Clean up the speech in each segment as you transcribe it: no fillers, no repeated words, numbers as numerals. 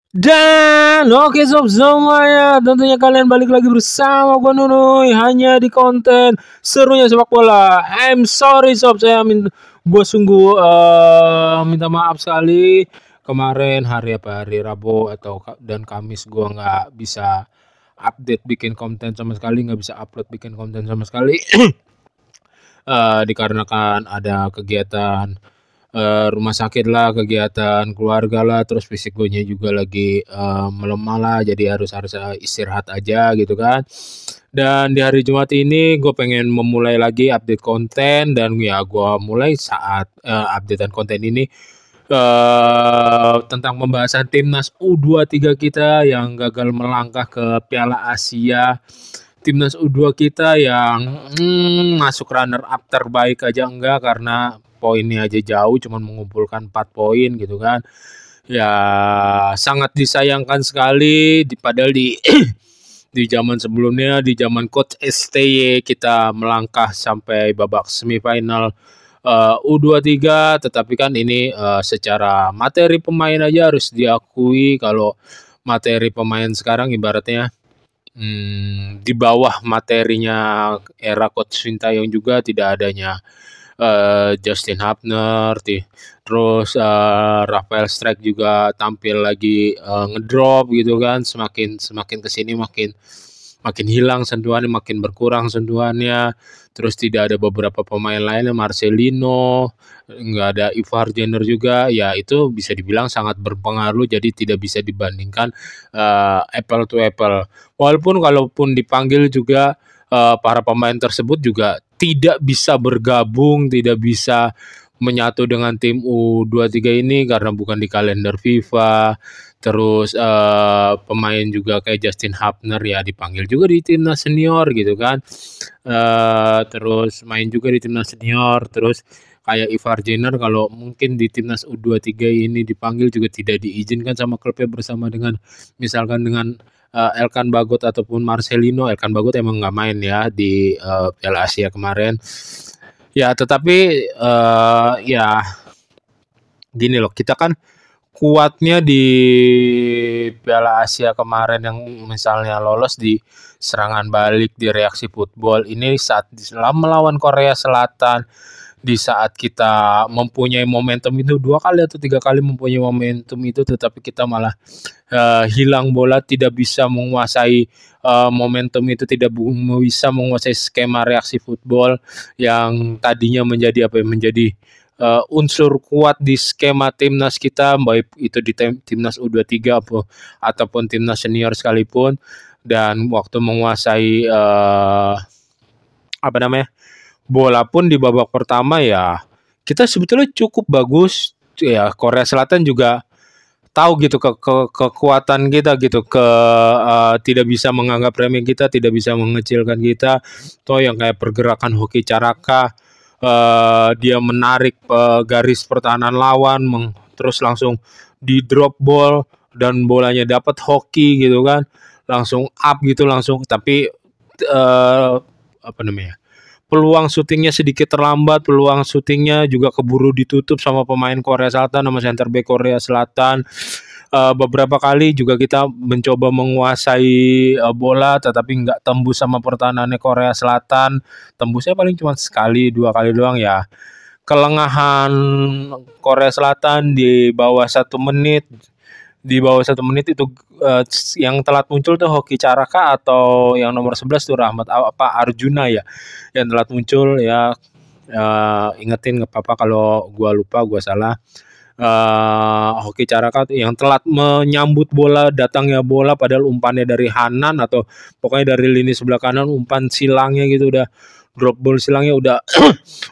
Dan oke sob semuanya, tentunya kalian balik lagi bersama gue Nunuy hanya di konten serunya sepak bola. I'm sorry sob, gue sungguh minta maaf sekali. Kemarin hari Rabu dan Kamis gue nggak bisa update bikin konten sama sekali, nggak bisa upload bikin konten sama sekali. Dikarenakan ada kegiatan rumah sakit lah, kegiatan keluarga lah, terus fisik gue juga lagi melemah lah, jadi harus harus istirahat aja gitu kan. Dan di hari Jumat ini gue pengen memulai lagi update konten, dan ya gue mulai saat updatean konten ini tentang pembahasan timnas U23 kita yang gagal melangkah ke Piala Asia. Timnas U2 kita yang masuk runner up terbaik aja enggak, karena poinnya aja jauh, cuman mengumpulkan 4 poin gitu kan. Ya sangat disayangkan sekali, padahal di di zaman sebelumnya, di zaman coach STY, kita melangkah sampai babak semifinal U23, tetapi kan ini secara materi pemain aja harus diakui kalau materi pemain sekarang ibaratnya di bawah materinya era Coach Sintayong juga, tidak adanya Justin Hapner, terus Rafael Strike juga tampil lagi ngedrop gitu kan, semakin semakin kesini makin makin hilang sentuhannya, makin berkurang sentuhannya. Terus tidak ada beberapa pemain lainnya, Marcelino, nggak ada Ivar Jenner juga, ya itu bisa dibilang sangat berpengaruh, jadi tidak bisa dibandingkan apple to apple. Walaupun kalaupun dipanggil juga para pemain tersebut juga tidak bisa bergabung, tidak bisa menyatu dengan tim U23 ini karena bukan di kalender FIFA. Terus pemain juga kayak Justin Hapner ya dipanggil juga di timnas senior gitu kan. Terus main juga di timnas senior. Terus kayak Ivar Jenner kalau mungkin di timnas U23 ini dipanggil juga tidak diizinkan sama klubnya, bersama dengan misalkan dengan Elkan Bagot ataupun Marcelino. Elkan Bagot emang nggak main ya di Piala Asia kemarin. Ya tetapi ya gini loh, kita kan kuatnya di Piala Asia kemarin yang misalnya lolos di serangan balik, di reaksi football ini saat melawan Korea Selatan, di saat kita mempunyai momentum itu 2 kali atau 3 kali mempunyai momentum itu, tetapi kita malah hilang bola, tidak bisa menguasai momentum itu, tidak bisa menguasai skema reaksi football yang tadinya menjadi menjadi unsur kuat di skema timnas kita, baik itu di timnas U23 ataupun timnas senior sekalipun. Dan waktu menguasai bola pun di babak pertama ya kita sebetulnya cukup bagus ya. Korea Selatan juga tahu gitu kekuatan kita gitu, tidak bisa menganggap remeh kita, tidak bisa mengecilkan kita. Toh yang kayak pergerakan Hoki Caraka, dia menarik garis pertahanan lawan, terus langsung di drop ball dan bolanya dapat hoki gitu kan, langsung up gitu langsung. Tapi peluang syutingnya sedikit terlambat, peluang syutingnya juga keburu ditutup sama pemain Korea Selatan, sama center back Korea Selatan. Beberapa kali juga kita mencoba menguasai bola, tetapi nggak tembus sama pertahanannya Korea Selatan. Tembusnya paling cuma sekali 2 kali doang ya. Kelengahan Korea Selatan di bawah 1 menit, itu yang telat muncul tuh Hoki Caraka, atau yang nomor 11 tuh Rahmat Arjuna ya yang telat muncul ya. Ingetin nggak apa-apa kalau gua lupa, gua salah. Hoki Caraka yang telat menyambut bola, datangnya bola padahal umpannya dari Hanan atau pokoknya dari lini sebelah kanan, umpan silangnya gitu, udah drop ball silangnya udah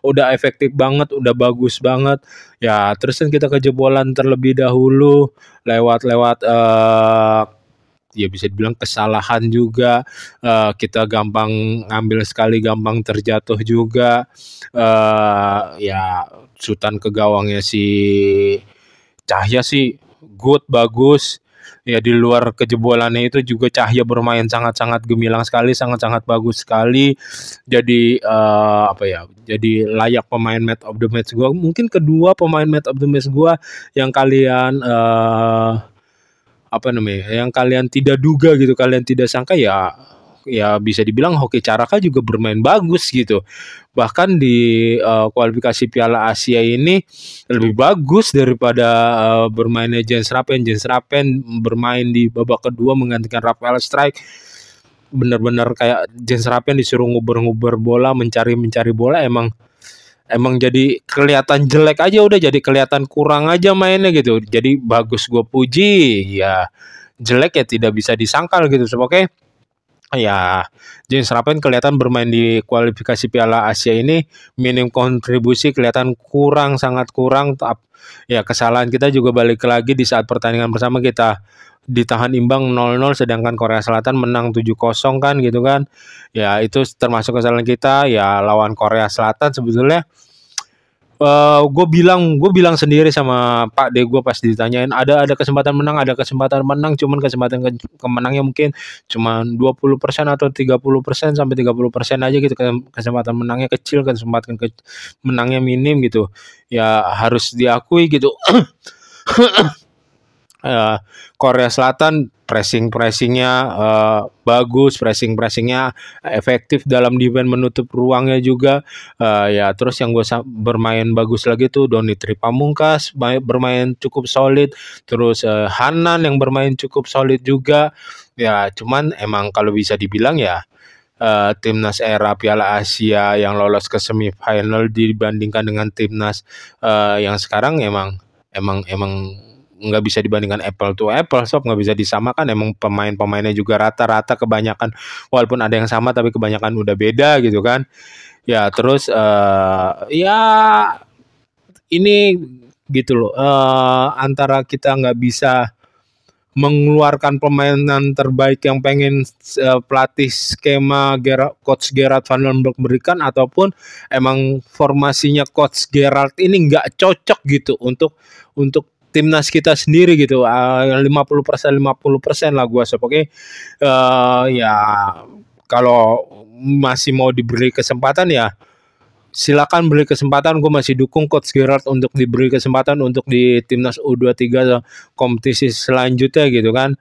udah efektif banget, udah bagus banget ya. Terus kan kita kejebolan terlebih dahulu lewat ya bisa dibilang kesalahan juga. Kita gampang ngambil sekali, gampang terjatuh juga. Ya sutan ke gawangnya si Cahya sih good, bagus. Ya di luar kejebolannya itu juga Cahya bermain sangat-sangat gemilang sekali, sangat-sangat bagus sekali. Jadi jadi layak pemain match of the match gua. Mungkin kedua pemain match of the match gua yang kalian apa namanya, yang kalian tidak duga gitu, kalian tidak sangka ya, ya bisa dibilang Hoki Caraka juga bermain bagus gitu. Bahkan di kualifikasi Piala Asia ini lebih bagus daripada bermainnya Jens Rappen. Jens Rappen bermain di babak kedua menggantikan Rafael Strike. Bener-bener kayak Jens Rappen disuruh nguber-nguber bola, mencari bola, emang jadi kelihatan jelek aja, udah jadi kelihatan kurang aja mainnya gitu. Jadi bagus gue puji, ya jelek ya tidak bisa disangkal gitu. So, oke. Ya, James Rappen kelihatan bermain di kualifikasi Piala Asia ini minim kontribusi, kelihatan kurang, sangat kurang. Ya, kesalahan kita juga balik lagi di saat pertandingan bersama kita ditahan imbang 0-0 sedangkan Korea Selatan menang 7-0 kan gitu kan. Ya, itu termasuk kesalahan kita ya lawan Korea Selatan sebetulnya. Gue bilang sendiri sama Pak D gue pas ditanyain ada kesempatan menang, cuman kesempatan kemenangnya mungkin cuma 20% atau 30% sampai 30% aja gitu, kesempatan menangnya kecil, kesempatan menangnya minim gitu. Ya harus diakui gitu. Korea Selatan pressingnya bagus, pressingnya efektif dalam defense, menutup ruangnya juga. Ya terus yang gue bermain bagus lagi tuh Donny Tripamungkas bermain cukup solid, terus Hanan yang bermain cukup solid juga. Ya cuman emang kalau bisa dibilang ya timnas era Piala Asia yang lolos ke semifinal dibandingkan dengan timnas yang sekarang emang nggak bisa dibandingkan apple to apple, sob, nggak bisa disamakan. Emang pemainnya juga rata-rata kebanyakan, walaupun ada yang sama tapi kebanyakan udah beda gitu kan. Ya terus ya ini gitu loh, antara kita nggak bisa mengeluarkan permainan terbaik yang pengen pelatih skema coach Gerard Van Leenberg berikan, ataupun emang formasinya coach Gerard ini nggak cocok gitu untuk timnas kita sendiri gitu. 50% lah gue sob. Oke. Ya kalau masih mau diberi kesempatan ya silakan beri kesempatan. Gue masih dukung coach Gerard untuk diberi kesempatan untuk di timnas U23 kompetisi selanjutnya gitu kan.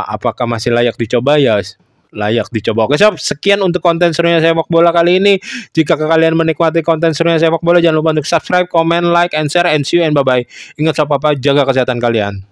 Apakah masih layak dicoba? Ya layak dicoba. Oke sob, sekian untuk konten serunya sepak bola kali ini. Jika kalian menikmati konten serunya sepak bola, jangan lupa untuk subscribe, comment, like, and share, and see you and bye bye. Ingat sob, apa, jaga kesehatan kalian.